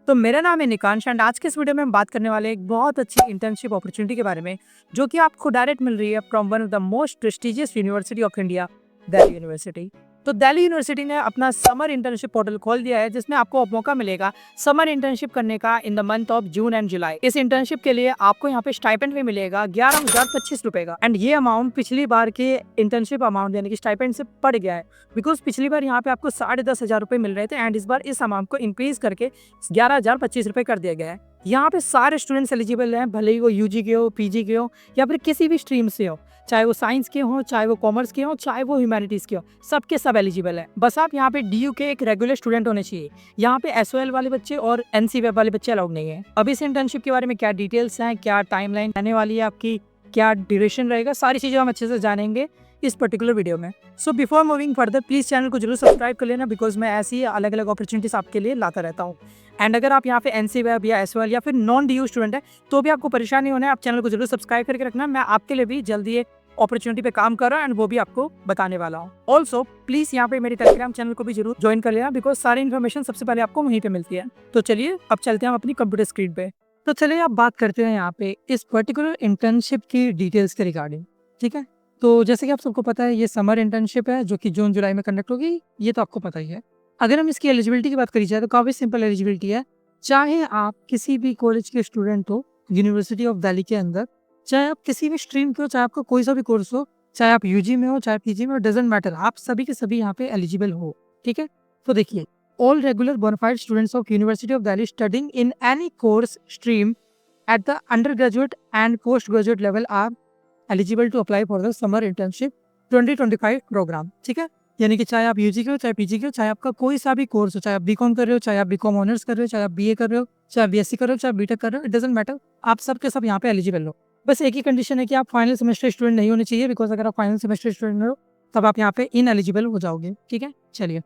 तो मेरा नाम है निकांश एंड आज के इस वीडियो में हम बात करने वाले एक बहुत अच्छी इंटर्नशिप अपॉर्चुनिटी के बारे में, जो कि आपको डायरेक्ट मिल रही है from one of the most prestigious university of India, Delhi university. तो दिल्ली यूनिवर्सिटी ने अपना समर इंटर्नशिप पोर्टल खोल दिया है, जिसमें आपको मौका मिलेगा समर इंटर्नशिप करने का in the month of June and July. इस इंटर्नशिप के लिए आपको यहाँ पे स्टाइपेंड भी मिलेगा 11,025 रुपए का। एंड ये अमाउंट पिछली बार के इंटर्नशिप अमाउंट यानी कि स्टाइपेंड से बढ़ गया है, बिकॉज पिछली बार यहाँ पे आपको 10,500 रुपए मिल रहे थे एंड इस बार इस अमाउंट को इंक्रीज करके 11,025 रुपए कर दिया गया है। यहाँ पे सारे स्टूडेंट्स एलिजिबल हैं, भले ही वो यूजी के हो, पीजी के हो या फिर किसी भी स्ट्रीम से हो, चाहे वो साइंस के हो, चाहे वो कॉमर्स के हो, चाहे वो ह्यूमैनिटीज के हो, सबके सब एलिजिबल है। बस आप यहाँ पे डीयू के एक रेगुलर स्टूडेंट होने चाहिए। यहाँ पे एसओएल वाले बच्चे और एनसी वेब वाले बच्चे अलाउड नहीं है। अब इस इंटर्नशिप के बारे में क्या डिटेल्स हैं, क्या टाइमलाइन आने वाली है आपकी, क्या ड्यूरेशन रहेगा, सारी चीजें हम अच्छे से जानेंगे इस पर्टिकुलर वीडियो में। So before moving further please channel को जरूर सब्सक्राइब कर लेना, बिकॉज मैं ऐसी अलग अलग अपॉर्चुनिटीज आपके लिए लाता रहता हूँ। एंड अगर आप यहाँ पे एनसी वेब या एसओएल या फिर नॉन डीयू स्टूडेंट है तो भी आपको परेशानी होना है, आप चैनल को जरूर सब्सक्राइब करके रखना। मैं आपके लिए भी जल्दी एक अपॉर्चुनिटी पे काम कर रहा हूँ एंड वो भी आपको बताने वाला हूँ। ऑल्सो प्लीज यहाँ पे मेरे टेलीग्राम चैनल को भी जरूर ज्वाइन कर लेना, बिकॉज सारी इन्फॉर्मेशन सबसे पहले आपको वहीं पे मिलती है। तो चलिए अब चलते हैं हम अपनी कंप्यूटर स्क्रीन पे। तो चलिए आप बात करते हैं यहाँ पे इस पर्टिकुलर इंटर्नशिप की डिटेल्स के रिगार्डिंग। ठीक है, तो जैसे कि आप सबको पता है ये समर इंटर्नशिप है जो कि जून जुलाई में कंडक्ट होगी, ये तो आपको पता ही है। अगर हम इसकी एलिजिबिलिटी की बात करी जाए तो काफी सिंपल एलिजिबिलिटी है। चाहे आप किसी भी कॉलेज के स्टूडेंट हो यूनिवर्सिटी ऑफ दिल्ली के अंदर, चाहे आप किसी भी स्ट्रीम के हो, चाहे आपका कोई सा भी कोर्स हो, चाहे आप यूजी में हो चाहे पीजी में हो, डजेंट मैटर, आप सभी के सभी यहाँ पे एलिजिबल हो। ठीक है, तो देखिए all regular bonafide students of university of Delhi studying in any course stream at the undergraduate and postgraduate level are eligible to apply for the summer internship 2025 programme. ठीक है, यानी कि चाहे आप यूजी के हो, चाहे पीजी के हो, चाहे आपका कोई सा भी कोर्स हो, चाहे आप बीकॉम कर रहे हो, चाहे आप बीकॉम ऑनर्स कर रहे हो, चाहे आप बीए कर रहे हो, चाहे बीएससी कर रहे हो, चाहे बीटेक कर रहे हो, इट डजंट मैटर, आप सब के सब यहाँ पे एलिजिबल हो। बस एक ही कंडीशन है कि आप फाइनल सेमेस्टर स्टूडेंट नहीं होने चाहिए, बिकॉज अगर आप फाइनल सेमेस्टर स्टूडेंट हो तब आप यहाँ पे इन एलिजिबल हो जाओगे। ठीक है, चलिए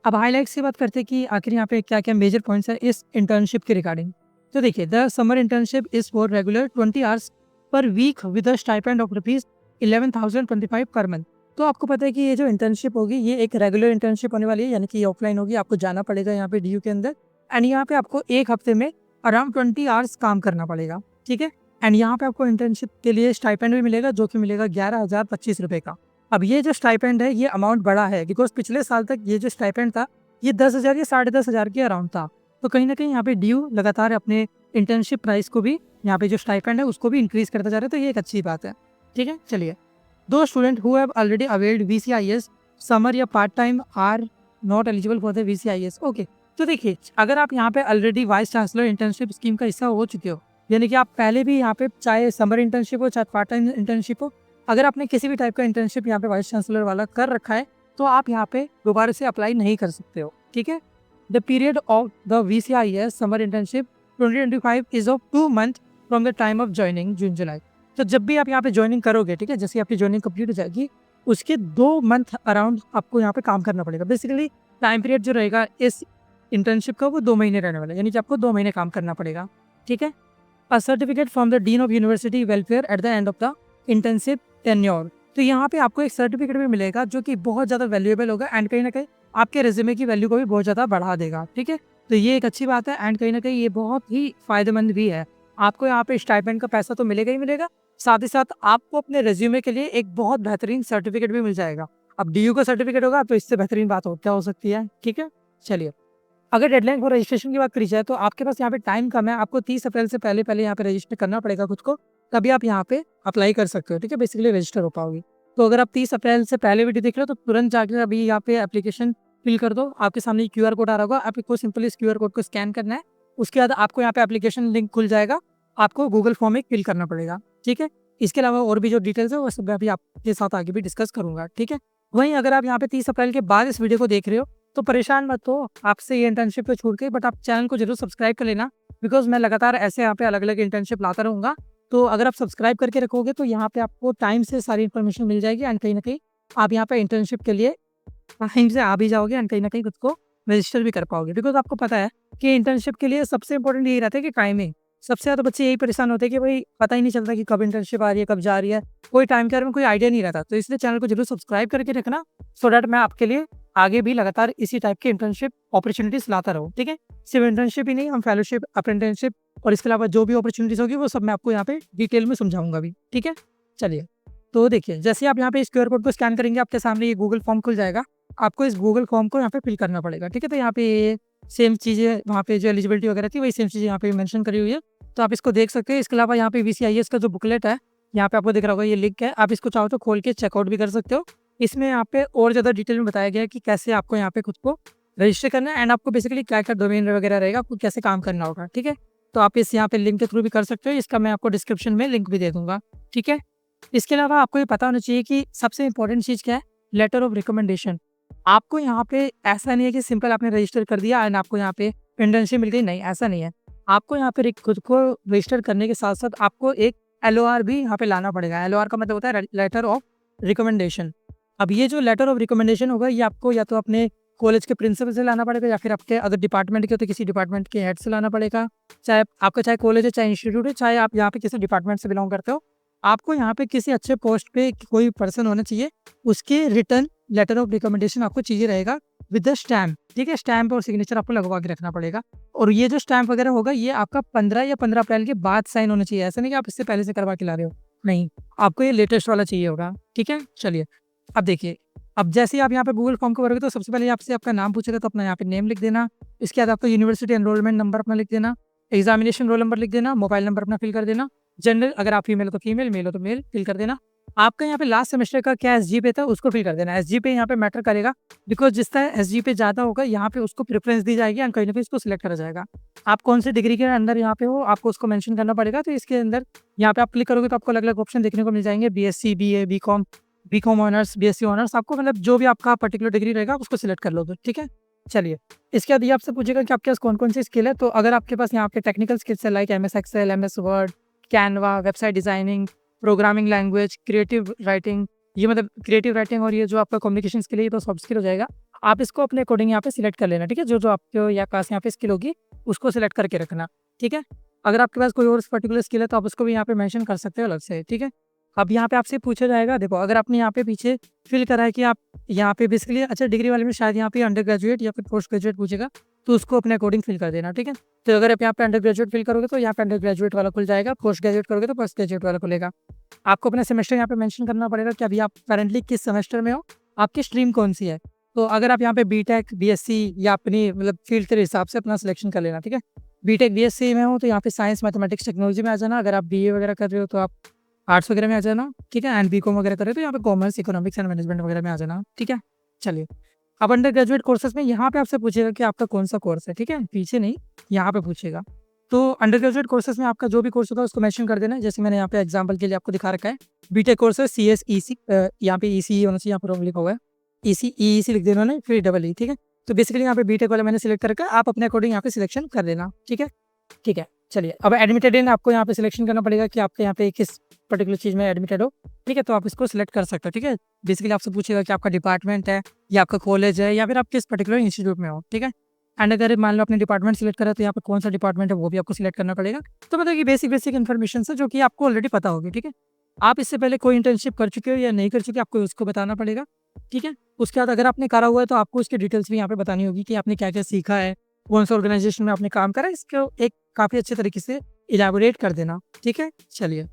अब हाईलाइट्स की बात करते हैं कि आखिर यहाँ पे क्या क्या मेजर पॉइंट्स है इस इंटर्नशिप के रिगार्डिंग। तो देखिए the summer internship is for regular 20 hours per week with a stipend of ₹11,025 per month. तो आपको पता है कि ये जो इंटर्नशिप होगी ये एक रेगुलर इंटर्नशिप होने वाली है, यानी कि ऑफलाइन होगी, आपको जाना पड़ेगा यहाँ पे डीयू के अंदर एंड यहाँ पे आपको एक हफ्ते में अराउंड 20 आवर्स काम करना पड़ेगा। ठीक है, एंड यहाँ पे आपको इंटर्नशिप के लिए स्टाइपेंड भी मिलेगा जो कि मिलेगा 11,025 रुपए का। अब ये जो स्टाइपेंड है ये अमाउंट बड़ा है, बिकॉज पिछले साल तक ये जो स्टाइपेंड था ये 10,000 या 10,500 के अराउंड था। तो कहीं ना कहीं यहाँ पे डीयू लगातार अपने इंटर्नशिप प्राइस को भी, यहाँ पे जो स्टाइपेंड है उसको भी इंक्रीज करता जा रहा है, तो ये एक अच्छी बात है। ठीक है, चलिए दो student who have already availed VCIS summer या part time are not eligible for the VCIS। Okay, तो देखिए अगर आप यहाँ पे already vice chancellor internship scheme का हिस्सा हो चुके हो, यानी कि आप पहले भी यहाँ पे चाहे समर इंटर्नशिप हो चाहे पार्ट टाइम इंटर्नशिप हो, अगर आपने किसी भी टाइप का इंटर्नशिप यहाँ पे वाइस चांसलर वाला कर रखा है तो आप यहाँ पे दोबारा से अप्लाई नहीं कर सकते हो। ठीक है, the period of the VCIS summer internship 2025 is of 2 month from the time of joining June July. तो जब भी आप यहाँ पे ज्वाइनिंग करोगे, ठीक है, जैसे आपकी ज्वाइनिंग कंप्लीट हो जाएगी उसके 2 मंथ अराउंड आपको यहाँ पे काम करना पड़ेगा। बेसिकली टाइम पीरियड जो रहेगा इस इंटर्नशिप का वो 2 महीने रहने वाला है, यानी कि आपको 2 महीने काम करना पड़ेगा। ठीक है, a certificate from the dean of university welfare at the end of the internship tenure. तो यहाँ पे आपको एक सर्टिफिकेट भी मिलेगा जो कि बहुत ज़्यादा वैल्यूएबल होगा एंड कहीं ना कहीं आपके रेज्यूमे की वैल्यू को भी बहुत ज़्यादा बढ़ा देगा। ठीक है, तो ये एक अच्छी बात है एंड कहीं ना कहीं ये बहुत ही फायदेमंद भी है। आपको यहाँ पे स्टाइपेंड का पैसा तो मिलेगा ही मिलेगा, साथ ही साथ आपको अपने रेज्यूमे के लिए एक बहुत बेहतरीन सर्टिफिकेट भी मिल जाएगा। अब डीयू का सर्टिफिकेट होगा तो इससे बेहतरीन बात और क्या हो सकती है। ठीक है, चलिए अगर डेडलाइन फॉर रजिस्ट्रेशन की बात करी जाए तो आपके पास यहाँ पे टाइम कम है, आपको 30 अप्रैल से पहले यहाँ पे रजिस्टर करना पड़ेगा खुद को, तभी आप यहाँ पे अप्लाई कर सकते हो। ठीक है, बेसिकली रजिस्टर हो पाओगे। तो अगर आप 30 अप्रैल से पहले वीडियो देख रहे हो तो तुरंत जाकर अभी यहाँ पे एप्लीकेशन फिल कर दो। आपके सामने QR कोड आ रहा होगा, आपको सिंपली इस QR कोड को स्कैन करना है, उसके बाद आपको यहाँ पे एप्लीकेशन लिंक खुल जाएगा, आपको गूगल फॉर्म में फिल करना पड़ेगा। ठीक है, इसके अलावा और भी जो डिटेल्स है वो सब मैं अभी आपके साथ आगे भी डिस्कस करूंगा। ठीक है, वहीं अगर आप यहाँ पे 30 अप्रैल के बाद इस वीडियो को देख रहे हो तो परेशान मत हो आपसे ये इंटर्नशिप पे छूट गई, बट आप चैनल को जरूर सब्सक्राइब कर लेना, बिकॉज मैं लगातार ऐसे यहाँ पे अलग अलग इंटर्नशिप लाता रहूँगा। तो अगर आप सब्सक्राइब करके रखोगे तो यहाँ पे आपको टाइम से सारी इन्फॉर्मेशन मिल जाएगी एंड कहीं ना कहीं आप यहाँ पे इंटर्नशिप के लिए टाइम से आ भी जाओगे एंड कहीं ना कहीं खुद को रजिस्टर भी कर पाओगे। बिकॉज आपको पता है कि इंटर्नशिप के लिए सबसे इंपॉर्टेंट यही रहता है कि टाइमिंग। सबसे ज़्यादा बच्चे यही परेशान होते हैं कि भाई पता ही नहीं चलता कि कब इंटर्नशिप आ रही है, कब जा रही है, कोई टाइम के बारे में कोई आइडिया नहीं रहता। तो इसलिए चैनल को जरूर सब्सक्राइब करके रखना, सो डैट मैं आपके लिए आगे भी लगातार इसी टाइप के इंटर्नशिप अपॉर्चुनिटीज़ लाता रहूँ, ठीक है? सिर्फ इंटर्नशिप ही नहीं, हम फेलोशिप, अप्रेंटिसशिप और इसके अलावा जो भी अपॉर्चुनिटीज़ होगी वो सब मैं आपको यहाँ पे डिटेल में समझाऊँगा भी, ठीक है? चलिए, तो देखिए जैसे आप यहाँ पे इस क्यूआर कोड को स्कैन करेंगे आपके सामने ये गूगल फॉर्म खुल जाएगा। आपको इस गूगल फॉर्म को यहाँ पे फिल करना पड़ेगा, ठीक है? तो यहाँ पे ये सेम चीज़ें वहाँ पे जो एलिजिबिलिटी वगैरह थी वही सेम चीज़ें यहाँ पे मेंशन करी हुई है, तो आप इसको देख सकते हैं। इसके अलावा यहाँ पे वीसीआईएस का जो बुकलेट है, यहाँ पे आपको दिख रहा होगा ये लिंक है, आप इसको चाहो तो खोल के चेकआउट भी कर सकते हो। इसमें यहाँ पे और ज़्यादा डिटेल में बताया गया है कि कैसे आपको यहाँ पे खुद को रजिस्टर करना है एंड आपको बेसिकली क्या-क्या डोमेन वगैरह रहेगा, आपको कैसे काम करना होगा, ठीक है? तो आप इस यहाँ पे लिंक के थ्रू भी कर सकते हो, इसका मैं आपको डिस्क्रिप्शन में लिंक भी दे दूँगा, ठीक है? इसके अलावा आपको ये पता होना चाहिए कि सबसे इम्पोर्टेंट चीज़ क्या है, लेटर ऑफ रिकमेंडेशन। आपको यहाँ पे ऐसा नहीं है कि सिंपल आपने रजिस्टर कर दिया एंड आपको यहाँ पे इंटर्नशिप मिल गई, नहीं ऐसा नहीं है। आपको यहाँ पे खुद को रजिस्टर करने के साथ-साथ आपको एक एलओआर भी यहाँ पे लाना पड़ेगा। एलओआर का मतलब होता है लेटर ऑफ रिकमेंडेशन। अब ये जो लेटर ऑफ रिकमेंडेशन होगा ये आपको या तो अपने कॉलेज के प्रिंसिपल से लाना पड़ेगा या फिर आपके अगर डिपार्टमेंट के हो तो किसी डिपार्टमेंट के हेड से लाना पड़ेगा। चाहे कॉलेज है, चाहे इंस्टीट्यूट है, चाहे आप यहाँ पे किसी डिपार्टमेंट से बिलॉन्ग करते हो। आपको यहाँ पे किसी अच्छे पोस्ट पे कोई पर्सन होना चाहिए, उसके रिटर्न लेटर ऑफ रिकमेंडेशन आपको चाहिए रहेगा विद द स्टैम्प, ठीक है? स्टैम्प और सिग्नेचर आपको लगवा के रखना पड़ेगा और ये जो स्टैम्प वगैरह होगा ये आपका 15 या 15 अप्रैल के बाद साइन होना चाहिए। ऐसा नहीं कि आप इससे पहले से करवा के ला रहे हो, नहीं, आपको ये लेटेस्ट वाला चाहिए होगा, ठीक है? चलिए, अब देखिए, अब जैसे ही आप यहाँ पे गूगल फॉर्म को भरोगे तो सबसे पहले आपसे आपका नाम पूछेगा, तो अपना यहाँ पे नेम लिख देना। इसके बाद आपका यूनिवर्सिटी एनरोलमेंट नंबर अपना लिख देना, एग्जामिनेशन रोल नंबर लिख देना, मोबाइल नंबर अपना फिल कर देना। जनरल अगर आप फीमेल हो तो फीमेल, मेल हो तो मेल फिल कर देना। आपका यहाँ पे लास्ट सेमेस्टर का क्या एसजीपीए था उसको फिल कर देना। एसजीपीए यहाँ पे मैटर करेगा बिकॉज जिस तरह एसजीपीए ज़्यादा होगा यहाँ पे उसको प्रेफरेंस दी जाएगी एंड कहीं ना कहीं उसको सिलेक्ट करा जाएगा। आप कौन सी डिग्री के अंदर यहाँ पे हो आपको उसको मेंशन करना पड़ेगा। तो इसके अंदर यहाँ पे आप क्लिक करोगे तो आपको अलग अलग ऑप्शन देखने को मिल जाएंगे, BSc, BA, BCom honours, BSc honours, आपको मतलब जो भी आपका पर्टिकुलर डिग्री रहेगा उसको सिलेक्ट कर लो, तो ठीक है। चलिए, इसके बाद ये आपसे पूछेगा कि आपके पास कौन कौन सी स्किल है। तो अगर आपके पास यहाँ पे टेक्निकल स्किल्स है like MS Excel, MS Word, Canva, website designing, programming language, creative writing, ये मतलब क्रिएटिव राइटिंग और ये जो आपका कम्युनिकेशन स्किल है ये तो सॉफ्ट स्किल हो जाएगा। आप इसको अपने अकॉर्डिंग यहाँ पे सिलेक्ट कर लेना, ठीक है। जो जो आपके या पास यहाँ पे स्किल होगी उसको सिलेक्ट करके रखना, ठीक है। अगर आपके पास कोई और पर्टिकुलर स्किल है तो आप उसको भी यहाँ पे मेंशन कर सकते हो अलग से, ठीक है। अब यहाँ पे आपसे पूछा जाएगा, देखो अगर आपने यहाँ पे पीछे फिल करा है कि आप यहाँ पे बेसिकली अच्छा डिग्री वाले में शायद यहाँ पे अंडर ग्रेजुएट या फिर पोस्ट ग्रेजुएट पूछेगा, तो उसको अपने अकॉर्डिंग फिल कर देना, ठीक है। तो अगर आप यहाँ पे अंडर ग्रेजुएट फिल करोगे तो यहाँ पे अंडर ग्रेजुएट वाला खुल जाएगा, पोस्ट ग्रेजुएट करोगे तो पोस्ट ग्रेजुएट वाला खुलेगा। आपको अपना सेमेस्टर यहाँ पे मेंशन करना पड़ेगा कि अभी आप करंटली किस सेमेस्टर में हो, आपकी स्ट्रीम कौन सी है। तो अगर आप यहाँ पे बीटेक, बीएससी या अपनी मतलब फील्ड के हिसाब से अपना सिलेक्शन कर लेना, ठीक है। बीटेक बीएससी में हो तो यहाँ पे साइंस मैथमेटिक्स टेक्नोलॉजी में आ जाना। अगर आप बीए वगैरह कर रहे हो तो आप आर्ट्स वगैरह में आ जाना, ठीक है। एंड बीकॉम वगैरह कर रहे हो तो यहाँ पे कॉमर्स, इकोनॉमिक्स एंड मैनेजमेंट वगैरह में आ जाना, ठीक है। चलिए, अब अंडर ग्रेजुएट कोर्सेज में यहाँ पे आपसे पूछेगा कि आपका कौन सा कोर्स है, ठीक है। पीछे नहीं, यहाँ पे पूछेगा। तो अंडर ग्रेजुएट कोर्सेज में आपका जो भी कोर्स होगा उसको मेंशन कर देना। जैसे मैंने यहाँ पे एग्जांपल के लिए आपको दिखा रखा है, बीटेक कोर्सेज सीएस ईसी, यहाँ पे ईसी होना चाहिए, यहाँ पर लिखा हुआ है ईसी लिख देना उन्होंने, फिर डबल ई, ठीक है। तो बेसिकली यहाँ पे बीटेक वाला मैंने सिलेक्ट करके आप अपने अकॉर्डिंग यहाँ पे सिलेक्शन कर देना, ठीक है। ठीक है, चलिए, अब एडमिटेड इन आपको यहाँ पे सिलेक्शन करना पड़ेगा कि आपके यहाँ पे किस पर्टिकुलर चीज़ में एडमिटेड हो, ठीक है। तो आप इसको सिलेक्ट कर सकते हो, ठीक है। बेसिकली आपसे पूछेगा कि आपका डिपार्टमेंट है या आपका कॉलेज है या फिर आप किस पर्टिकुलर इंस्टीट्यूट में हो, ठीक है। एंड अगर मान लो अपने डिपार्टमेंट सिलेक्ट करा तो यहाँ पे कौन सा डिपार्टमेंट है वो भी आपको सिलेक्ट करना पड़ेगा। तो मतलब कि बेसिक इन्फॉर्मेशन है जो कि आपको ऑलरेडी पता होगी, ठीक है। आप इससे पहले कोई इंटर्नशिप कर चुके हो या नहीं कर चुके, आपको उसको बताना पड़ेगा, ठीक है। उसके बाद अगर आपने करा हुआ है तो आपको उसकी डिटेल्स भी यहाँ पे बतानी होगी कि आपने क्या क्या सीखा है, कौन सा ऑर्गेनाइजेशन में आपने काम करा है, इसको एक काफ़ी अच्छे तरीके से इलैबोरेट कर देना, ठीक है। चलिए,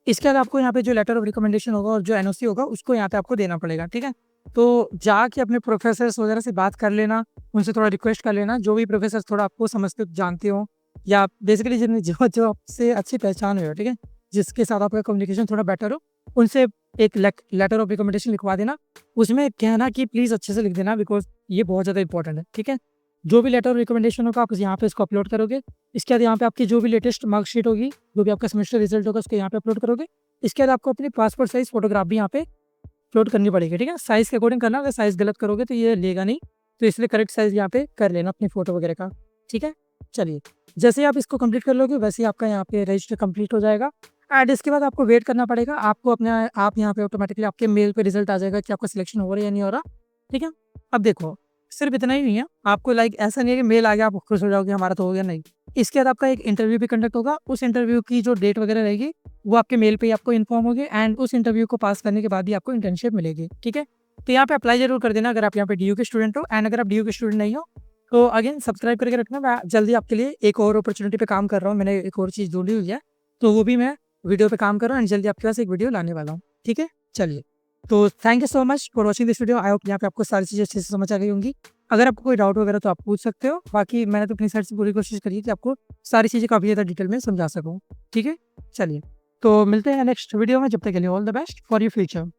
इसके बाद आपको यहाँ पे जो लेटर ऑफ रिकमेंडेशन होगा और जो एनओसी होगा उसको यहाँ पे आपको देना पड़ेगा, ठीक है। तो जाके अपने प्रोफेसर्स वगैरह से बात कर लेना, उनसे थोड़ा रिक्वेस्ट कर लेना, जो भी प्रोफेसर्स थोड़ा आपको समझते जानते हो या बेसिकली जिन जो आपसे अच्छी पहचान हो, ठीक है, जिसके साथ आपका कम्युनिकेशन थोड़ा बेटर हो, उनसे एक लेटर ऑफ रिकमेंडेशन लिखवा देना। उसमें कहना कि प्लीज़ अच्छे से लिख देना बिकॉज ये बहुत ज़्यादा इंपॉर्टेंट है, ठीक है। जो भी लेटर ऑफ रिकमेंडेशन होगा आप यहाँ पे इसको अपलोड करोगे। इसके बाद यहाँ पे आपकी जो भी लेटेस्ट मार्कशीट होगी, जो भी आपका सेमेस्टर रिजल्ट होगा उसको यहाँ पे अपलोड करोगे। इसके बाद आपको अपनी पासपोर्ट साइज फोटोग्राफ भी यहाँ पे अपलोड करनी पड़ेगी, ठीक है। साइज़ के अकॉर्डिंग करना, अगर साइज़ गलत करोगे तो ये लेगा नहीं, तो इसलिए करेक्ट साइज़ यहाँ पे कर लेना अपनी फोटो वगैरह का, ठीक है। चलिए, जैसे ही आप इसको कंप्लीट कर लोगे वैसे ही आपका यहाँ पे रजिस्टर कंप्लीट हो जाएगा। एंड इसके बाद आपको वेट करना पड़ेगा। आपको अपने आप यहाँ पे ऑटोमेटिकली आपके मेल पे रिजल्ट आ जाएगा कि आपका सिलेक्शन हो रहा है या नहीं हो रहा, ठीक है। अब देखो, सिर्फ इतना ही नहीं है, आपको लाइक ऐसा नहीं है कि मेल आ गया आप खुश हो जाओगे हमारा तो हो गया, नहीं। इसके बाद आपका एक इंटरव्यू भी कंडक्ट होगा। उस इंटरव्यू की जो डेट वगैरह रहेगी वो आपके मेल पे ही आपको इन्फॉर्म होगी एंड उस इंटरव्यू को पास करने के बाद ही आपको इंटर्नशिप मिलेगी, ठीक है। तो यहाँ पे अप्लाई जरूर कर देना अगर आप यहाँ पे DU के स्टूडेंट हो। एंड अगर आप DU के स्टूडेंट नहीं हो तो अगेन सब्सक्राइब करके रखना। मैं जल्दी आपके लिए एक और अपॉर्चुनिटी पे काम कर रहा हूँ। मैंने एक और चीज़ ढूंढी हुई है, तो वो भी मैं वीडियो पे काम कर रहा हूँ एंड जल्दी आपके पास एक वीडियो लाने वाला हूँ। ठीक है, चलिए। तो thank you so much for watching this video. I hope यहाँ पे आपको सारी चीज़ें अच्छे से समझ आ गई होंगी। अगर आपको कोई डाउट वगैरह तो आप पूछ सकते हो। बाकी मैंने तो अपनी साइड से पूरी कोशिश करी है कि आपको सारी चीज़ें काफ़ी ज़्यादा डिटेल में समझा सकूँ। ठीक है, चलिए। तो मिलते हैं नेक्स्ट वीडियो में। जब तक के लिए all the best for your future.